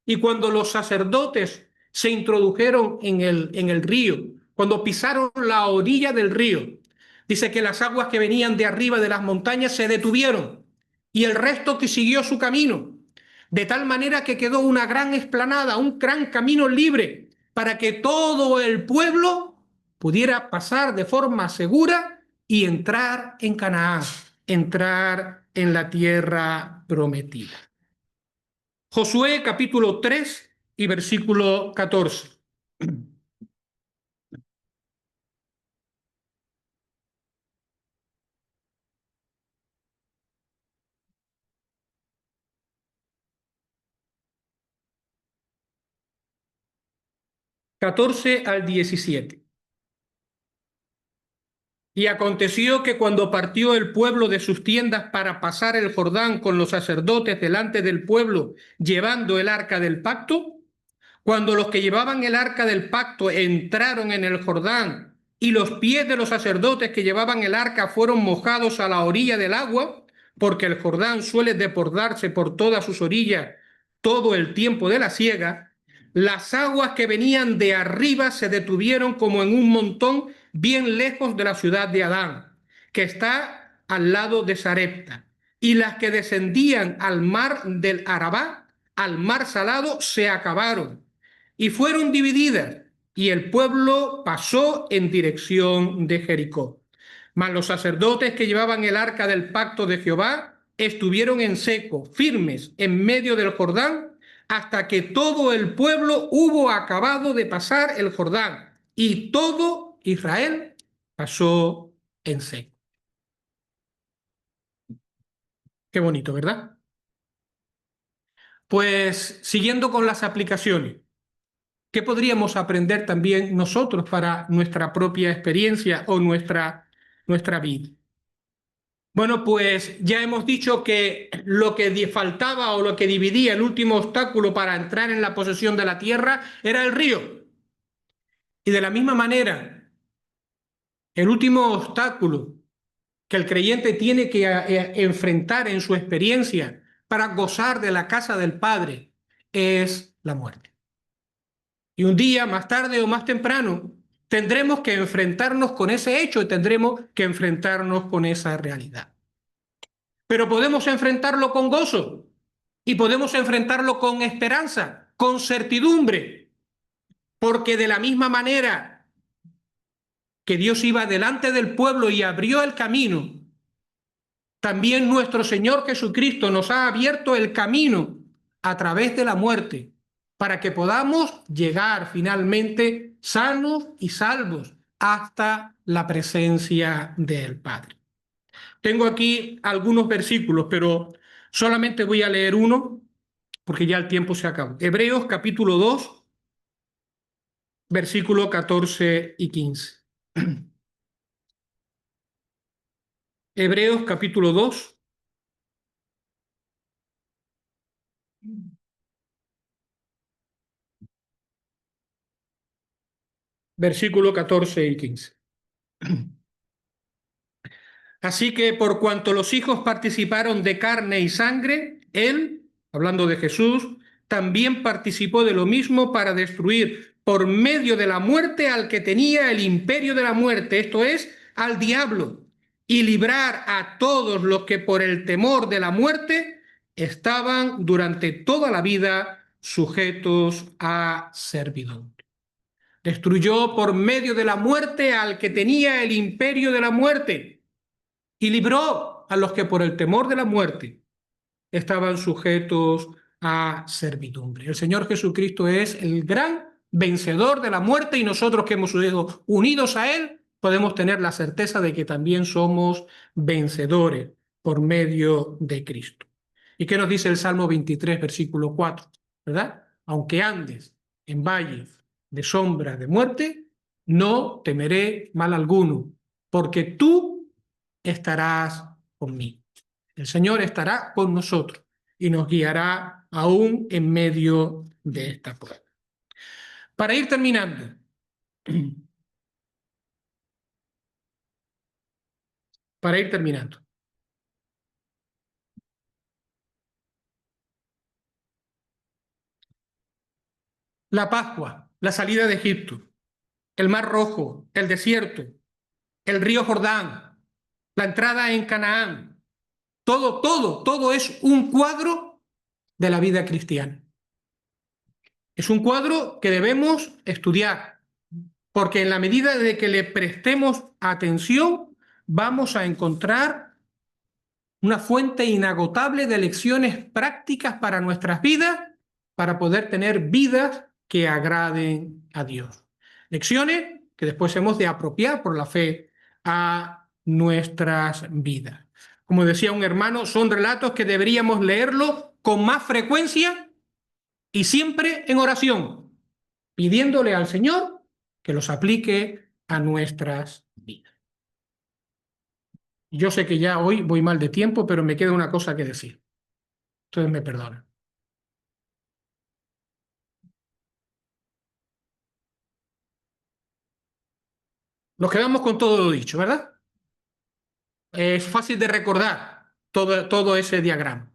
Y cuando los sacerdotes se introdujeron en el río, cuando pisaron la orilla del río, dice que las aguas que venían de arriba de las montañas se detuvieron y el resto que siguió su camino, de tal manera que quedó una gran explanada, un gran camino libre para que todo el pueblo pudiera pasar de forma segura y entrar en Canaán, entrar en la tierra prometida. Josué capítulo 3 y versículo 14. 14 al 17. Y aconteció que cuando partió el pueblo de sus tiendas para pasar el Jordán con los sacerdotes delante del pueblo, llevando el arca del pacto, cuando los que llevaban el arca del pacto entraron en el Jordán y los pies de los sacerdotes que llevaban el arca fueron mojados a la orilla del agua, porque el Jordán suele desbordarse por todas sus orillas todo el tiempo de la siega, las aguas que venían de arriba se detuvieron como en un montón bien lejos de la ciudad de Adán, que está al lado de Sarepta, y las que descendían al mar del Arabá, al mar salado, se acabaron y fueron divididas, y el pueblo pasó en dirección de Jericó. Mas los sacerdotes que llevaban el arca del pacto de Jehová estuvieron en seco, firmes, en medio del Jordán, hasta que todo el pueblo hubo acabado de pasar el Jordán, y todo Israel pasó en seco. Qué bonito, ¿verdad? Pues siguiendo con las aplicaciones. ¿Qué podríamos aprender también nosotros para nuestra propia experiencia o nuestra vida? Bueno, pues ya hemos dicho que lo que faltaba o lo que dividía el último obstáculo para entrar en la posesión de la tierra era el río. Y de la misma manera, el último obstáculo que el creyente tiene que enfrentar en su experiencia para gozar de la casa del Padre es la muerte. Y un día, más tarde o más temprano, tendremos que enfrentarnos con ese hecho y tendremos que enfrentarnos con esa realidad. Pero podemos enfrentarlo con gozo y podemos enfrentarlo con esperanza, con certidumbre, porque de la misma manera que Dios iba delante del pueblo y abrió el camino, también nuestro Señor Jesucristo nos ha abierto el camino a través de la muerte para que podamos llegar finalmente sanos y salvos hasta la presencia del Padre. Tengo aquí algunos versículos, pero solamente voy a leer uno porque ya el tiempo se acabó. Hebreos capítulo 2, versículo 14 y 15. Hebreos capítulo 2, versículo 14 y 15. Así que por cuanto los hijos participaron de carne y sangre, él, hablando de Jesús, también participó de lo mismo para destruir por medio de la muerte al que tenía el imperio de la muerte, esto es, al diablo, y librar a todos los que por el temor de la muerte estaban durante toda la vida sujetos a servidumbre. Destruyó por medio de la muerte al que tenía el imperio de la muerte y libró a los que por el temor de la muerte estaban sujetos a servidumbre. El Señor Jesucristo es el gran vencedor de la muerte y nosotros que hemos sido unidos a Él podemos tener la certeza de que también somos vencedores por medio de Cristo. ¿Y qué nos dice el Salmo 23, versículo 4? ¿Verdad? Aunque andes en valles de sombra de muerte, no temeré mal alguno, porque tú estarás conmigo. El Señor estará con nosotros y nos guiará aún en medio de esta prueba. Para ir terminando, para ir terminando. La Pascua, la salida de Egipto, el Mar Rojo, el desierto, el río Jordán, la entrada en Canaán, todo es un cuadro de la vida cristiana. Es un cuadro que debemos estudiar, porque en la medida de que le prestemos atención, vamos a encontrar una fuente inagotable de lecciones prácticas para nuestras vidas, para poder tener vidas que agraden a Dios. Lecciones que después hemos de apropiar por la fe a nuestras vidas. Como decía un hermano, son relatos que deberíamos leerlos con más frecuencia y siempre en oración, pidiéndole al Señor que los aplique a nuestras vidas. Yo sé que ya hoy voy mal de tiempo, pero me queda una cosa que decir. Ustedes me perdonan. Nos quedamos con todo lo dicho, ¿verdad? Es fácil de recordar todo ese diagrama.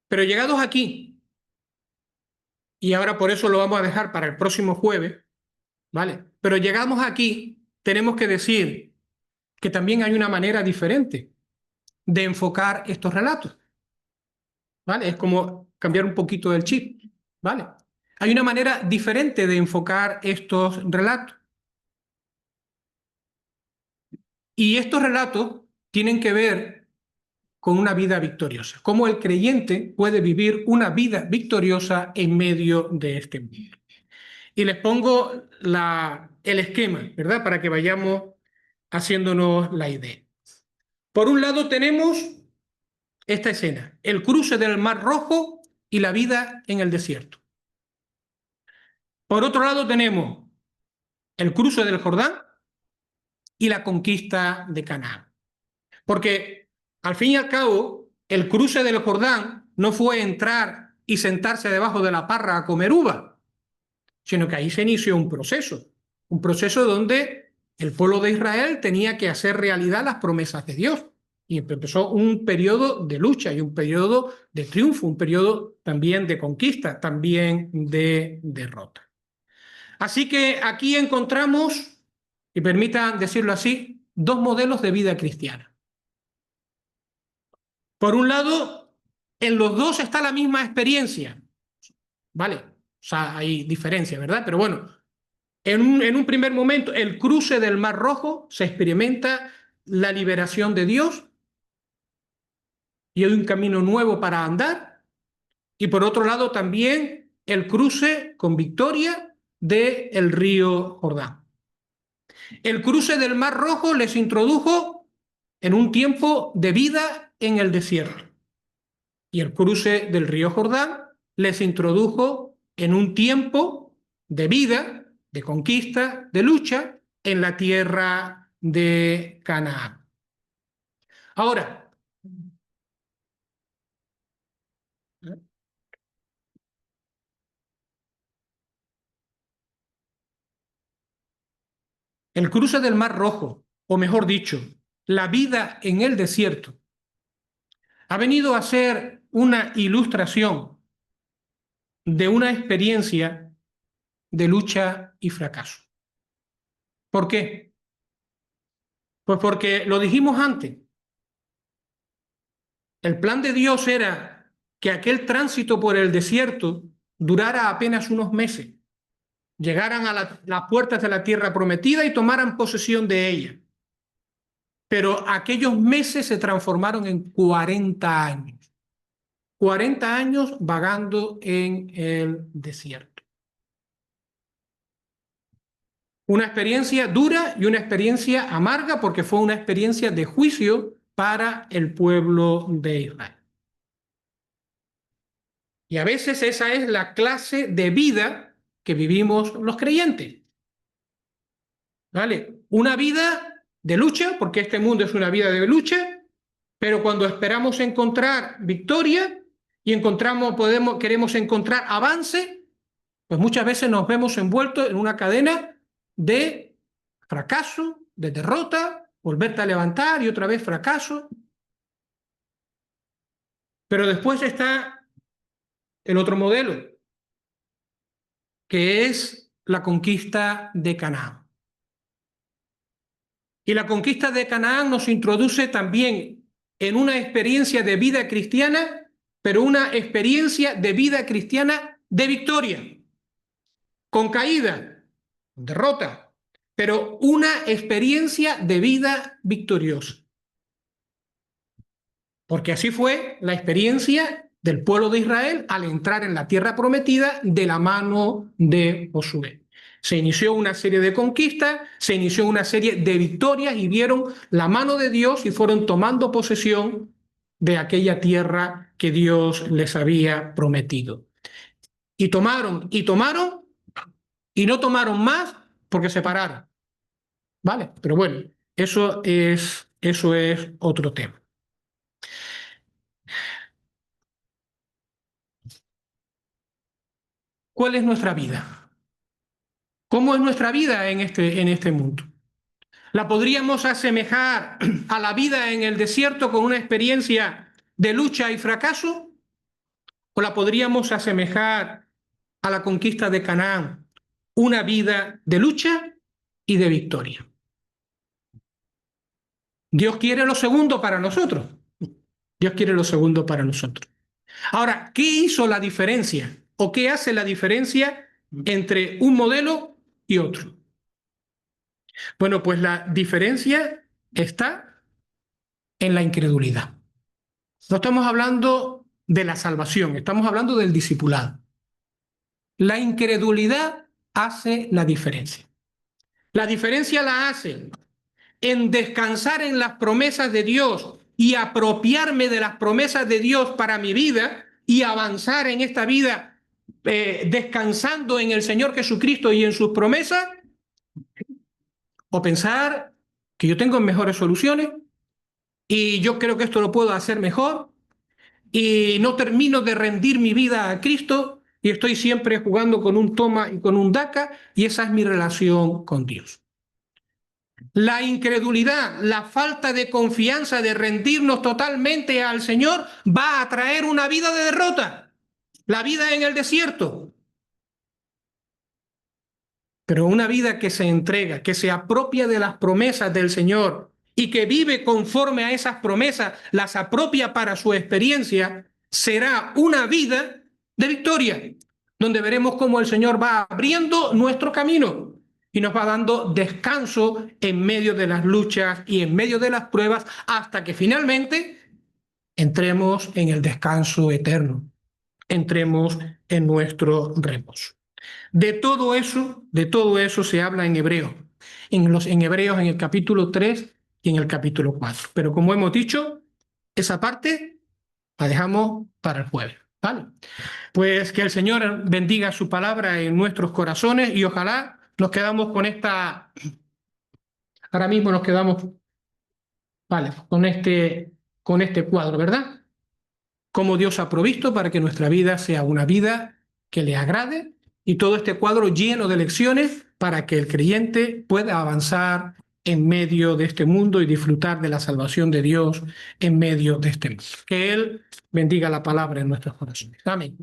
Pero llegados aquí, y ahora por eso lo vamos a dejar para el próximo jueves, ¿vale? Pero llegamos aquí, tenemos que decir que también hay una manera diferente de enfocar estos relatos, ¿vale? Es como cambiar un poquito el chip, ¿vale? Hay una manera diferente de enfocar estos relatos. Y estos relatos tienen que ver con una vida victoriosa, cómo el creyente puede vivir una vida victoriosa en medio de este mundo. Y les pongo el esquema, ¿verdad? Para que vayamos haciéndonos la idea. Por un lado tenemos esta escena, el cruce del Mar Rojo y la vida en el desierto. Por otro lado tenemos el cruce del Jordán y la conquista de Canaán. Porque al fin y al cabo, el cruce del Jordán no fue entrar y sentarse debajo de la parra a comer uva, sino que ahí se inició un proceso donde el pueblo de Israel tenía que hacer realidad las promesas de Dios. Y empezó un periodo de lucha y un periodo de triunfo, un periodo también de conquista, también de derrota. Así que aquí encontramos, y permitan decirlo así, dos modelos de vida cristiana. Por un lado, en los dos está la misma experiencia, ¿vale? O sea, hay diferencia, ¿verdad? Pero bueno, en un primer momento, el cruce del Mar Rojo se experimenta la liberación de Dios y hay un camino nuevo para andar. Y por otro lado, también el cruce con victoria del río Jordán. El cruce del Mar Rojo les introdujo en un tiempo de vida en el desierto. Y el cruce del río Jordán les introdujo en un tiempo de vida, de conquista, de lucha en la tierra de Canaán. Ahora, el cruce del Mar Rojo, o mejor dicho, la vida en el desierto, ha venido a ser una ilustración de una experiencia de lucha y fracaso. ¿Por qué? Pues porque lo dijimos antes, el plan de Dios era que aquel tránsito por el desierto durara apenas unos meses, llegaran a las puertas de la tierra prometida y tomaran posesión de ella. Pero aquellos meses se transformaron en 40 años. 40 años vagando en el desierto. Una experiencia dura y una experiencia amarga porque fue una experiencia de juicio para el pueblo de Israel. Y a veces esa es la clase de vida que vivimos los creyentes. ¿Vale? Una vida de lucha, porque este mundo es una vida de lucha, pero cuando esperamos encontrar victoria y queremos encontrar avance, pues muchas veces nos vemos envueltos en una cadena de fracaso, de derrota, volverte a levantar y otra vez fracaso. Pero después está el otro modelo, que es la conquista de Canaán. Y la conquista de Canaán nos introduce también en una experiencia de vida cristiana, pero una experiencia de vida cristiana de victoria, con caída, con derrota, pero una experiencia de vida victoriosa. Porque así fue la experiencia del pueblo de Israel al entrar en la tierra prometida de la mano de Josué. Se inició una serie de conquistas, se inició una serie de victorias y vieron la mano de Dios y fueron tomando posesión de aquella tierra que Dios les había prometido. Y tomaron, y no tomaron más porque se pararon. ¿Vale? Pero bueno, eso es otro tema. ¿Cuál es nuestra vida? ¿Cómo es nuestra vida en este mundo? ¿La podríamos asemejar a la vida en el desierto con una experiencia de lucha y fracaso? ¿O la podríamos asemejar a la conquista de Canaán, una vida de lucha y de victoria? Dios quiere lo segundo para nosotros. Dios quiere lo segundo para nosotros. Ahora, ¿qué hizo la diferencia? ¿O qué hace la diferencia entre un modelo y otro? Bueno, pues la diferencia está en la incredulidad. No estamos hablando de la salvación, estamos hablando del discipulado. La incredulidad hace la diferencia. La diferencia la hace en descansar en las promesas de Dios y apropiarme de las promesas de Dios para mi vida y avanzar en esta vida descansando en el Señor Jesucristo y en sus promesas, o pensar que yo tengo mejores soluciones y yo creo que esto lo puedo hacer mejor y no termino de rendir mi vida a Cristo y estoy siempre jugando con un toma y con un daca y esa es mi relación con Dios. La incredulidad, la falta de confianza, de rendirnos totalmente al Señor, va a traer una vida de derrota, la vida en el desierto. Pero una vida que se entrega, que se apropia de las promesas del Señor y que vive conforme a esas promesas, las apropia para su experiencia, será una vida de victoria, donde veremos cómo el Señor va abriendo nuestro camino y nos va dando descanso en medio de las luchas y en medio de las pruebas hasta que finalmente entremos en el descanso eterno, entremos en nuestro reposo. De todo eso se habla en Hebreos, en Hebreos en el capítulo 3 y en el capítulo 4. Pero como hemos dicho, esa parte la dejamos para el jueves, ¿vale? Pues que el Señor bendiga su palabra en nuestros corazones y ojalá nos quedamos con esta, ahora mismo nos quedamos, vale, con este cuadro, ¿verdad? Cómo Dios ha provisto para que nuestra vida sea una vida que le agrade y todo este cuadro lleno de lecciones para que el creyente pueda avanzar en medio de este mundo y disfrutar de la salvación de Dios en medio de este mundo. Que Él bendiga la palabra en nuestros corazones. Amén.